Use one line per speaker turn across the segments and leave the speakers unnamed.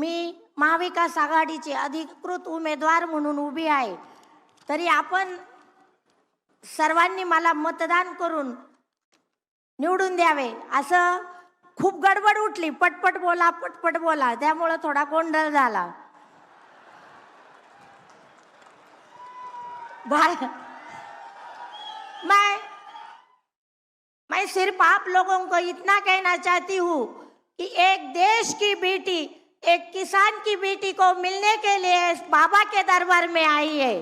मी महाविकास आघाडीचे अधिकृत उमेदवार म्हणून उभी आहे, तरी आपण सर्वांनी मला मतदान करून निवडून द्यावे। असं खूप गडबड उठली, पटपट बोला, त्यामुळे थोडा गोंधळ झाला। मैं सिर्फ आप लोगों को इतना कहना चाहती हूँ कि एक देश की बेटी, एक किसान की बेटी को मिलने के लिए बाबा के दरबार में आई है।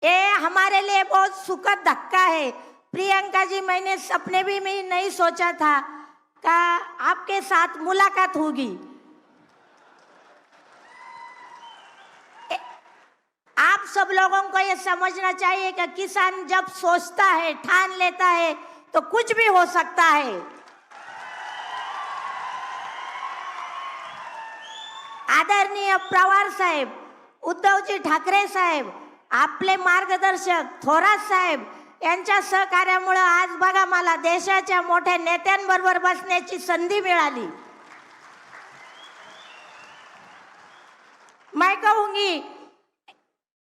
ये हमारे लिए बहुत सुखद धक्का है। प्रियंका जी, मैंने सपने भी में नहीं सोचा था कि आपके साथ मुलाकात होगी। आप सब लोगों को ये समझना चाहिए कि किसान जब सोचता है, ठान लेता है, तो कुछ भी हो सकता है। आदरणीय पवार साहेब, उद्धवजी ठाकरे साहेब, आपले मार्गदर्शक थोरात साहेब यांच्या सहकार्यामुळे आज बघा मला देशाच्या मोठ्या नेत्यांबरोबर बसण्याची संधी मिळाली।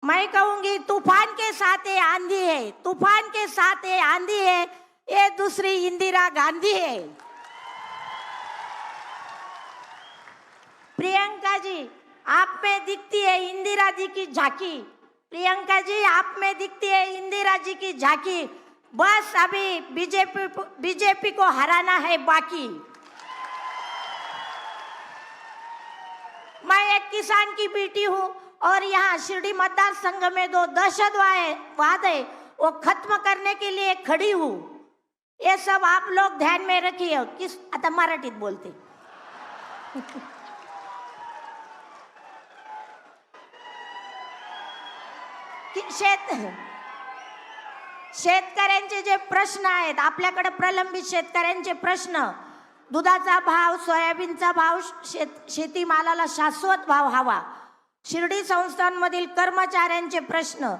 मैं कहूंगी तूफान के साथ ये आंधी है, तूफान के साथ ये आंधी है, ये दूसरी इंदिरा गांधी है। प्रियंका जी, आप में दिखती है इंदिरा जी की झांकी। प्रियंका जी, आप में दिखती है इंदिरा जी की झांकी। बस अभी बीजेपी को हराना है बाकी। मैं एक किसान की बेटी हूँ और यहाँ शिरडी मतदार संघ में 2 दहशतवाद है, वो खत्म करने के लिए खड़ी हूँ। ये सब आप लोग ध्यान में रखिए। आता मराठीत बोलते। शेतकऱ्यांचे जे प्रश्न आहेत, आपल्याकडे प्रलंबित शेतकऱ्यांचे प्रश्न, दुधाचा भाव, सोयाबीनचा भाव, शेतीमालाला शाश्वत भाव हवा, शिर्डी संस्थांमधील कर्मचाऱ्यांचे प्रश्न,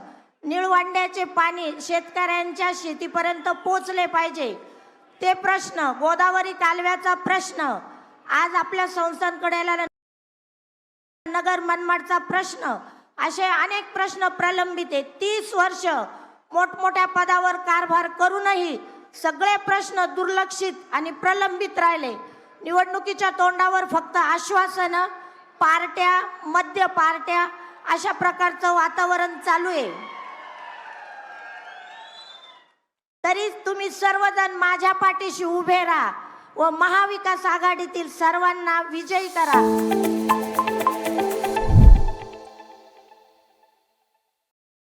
निळवंड्याचे पाणी शेतकऱ्यांच्या शेतीपर्यंत पोहोचले पाहिजे ते प्रश्न, गोदावरी कालव्याचा प्रश्न, आज आपल्या संस्थांकडे नगर मनमाडचा प्रश्न, असे अनेक प्रश्न प्रलंबित आहेत। 30 वर्ष मोठमोठ्या पदावर कारभार करूनही सगळे प्रश्न दुर्लक्षित आणि प्रलंबित राहिले। निवडणुकीच्या तोंडावर फक्त आश्वासन, पार्ट्या, मध्य पार्ट्या, अशा प्रकारचं वातावरण चालू आहे। तरी तुम्ही सर्वजण माझ्या पाठीशी उभे राहा व महाविकास आघाडीतील सर्वांना विजयी करा।